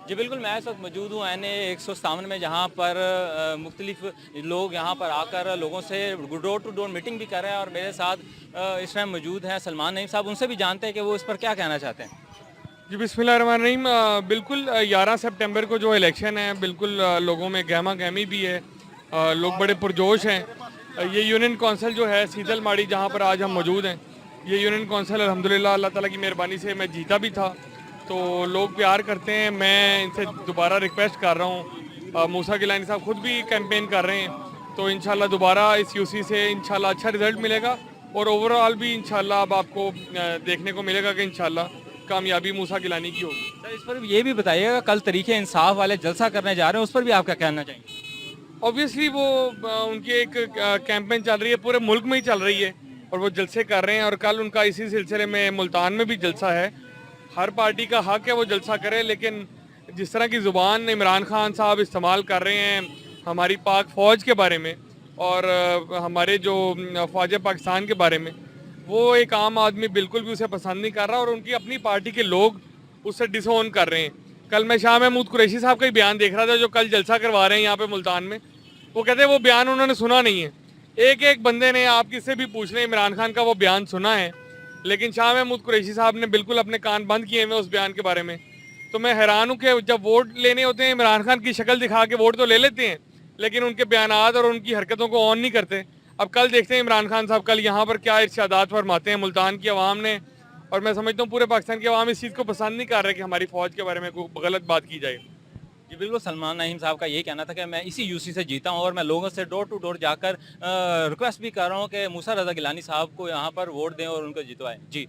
जी बिल्कुल, मैं इस वक्त मौजूद हूँ NA 157 में, जहाँ पर मुख्तलिफ लोग यहाँ पर आकर लोगों से डोर टू डोर मीटिंग भी कर रहे हैं। और मेरे साथ इस टाइम मौजूद हैं सलमान नईम साहब। उनसे भी जानते हैं कि वो इस पर क्या कहना चाहते हैं। जी बिस्मिल्लाहिर्रहमानिर्रहीम। बिल्कुल 11 सितंबर को जो इलेक्शन है, बिल्कुल लोगों में गहमा गहमी भी है। लोग बड़े पुरजोश हैं। ये यूनियन कौंसिल जो है सीतल माड़ी, जहाँ पर आज हम मौजूद हैं, ये यूनियन कौंसिल अल्हम्दुलिल्लाह अल्लाह ताला की मेहरबानी से मैं जीता भी था। तो लोग प्यार करते हैं। मैं इनसे दोबारा रिक्वेस्ट कर रहा हूँ। मूसा गिलानी साहब खुद भी कैंपेन कर रहे हैं। तो इंशाल्लाह दोबारा इस यूसी से इंशाल्लाह अच्छा रिजल्ट मिलेगा। और ओवरऑल भी इंशाल्लाह अब आपको देखने को मिलेगा कि इंशाल्लाह कामयाबी मूसा गिलानी की होगी। सर, इस पर ये भी बताइएगा, कल तरीके इंसाफ वाले जलसा करने जा रहे हैं, उस पर भी आप क्या कहना चाहेंगे। ऑब्वियसली वो उनकी एक कैंपेन चल रही है, पूरे मुल्क में ही चल रही है, और वो जलसे कर रहे हैं। और कल उनका इसी सिलसिले में मुल्तान में भी जलसा है। हर पार्टी का हक है वो जलसा करे, लेकिन जिस तरह की ज़ुबान इमरान खान साहब इस्तेमाल कर रहे हैं हमारी पाक फ़ौज के बारे में, और हमारे जो फ़ौज पाकिस्तान के बारे में, वो एक आम आदमी बिल्कुल भी उसे पसंद नहीं कर रहा। और उनकी अपनी पार्टी के लोग उससे डिसोन कर रहे हैं। कल मैं शाह महमूद कुरैशी साहब का ही बयान देख रहा था, जो कल जलसा करवा रहे हैं यहाँ पे मुल्तान में। वो कहते हैं वो बयान उन्होंने सुना नहीं है। एक एक बंदे ने, आप किससे भी पूछ लें, इमरान खान का वो बयान सुना है, लेकिन शाह महमूद कुरैशी साहब ने बिल्कुल अपने कान बंद किए हुए उस बयान के बारे में। तो मैं हैरान हूँ कि जब वोट लेने होते हैं, इमरान खान की शक्ल दिखा के वोट तो ले लेते हैं, लेकिन उनके बयानात और उनकी हरकतों को ऑन नहीं करते। अब कल देखते हैं इमरान खान साहब कल यहाँ पर क्या इर्शादात फरमाते हैं मुल्तान की आवाम ने। और मैं समझता हूँ पूरे पाकिस्तान की आवाम इस चीज़ को पसंद नहीं कर रहे कि हमारी फ़ौज के बारे में कोई गलत बात की जाए। जी बिल्कुल, सलमान नईम साहब का यही कहना था कि मैं इसी यूसी से जीता हूँ और मैं लोगों से डोर टू डोर जाकर रिक्वेस्ट भी कर रहा हूँ कि मूसा रज़ा गिलानी साहब को यहाँ पर वोट दें और उनको जितवाएं। जी।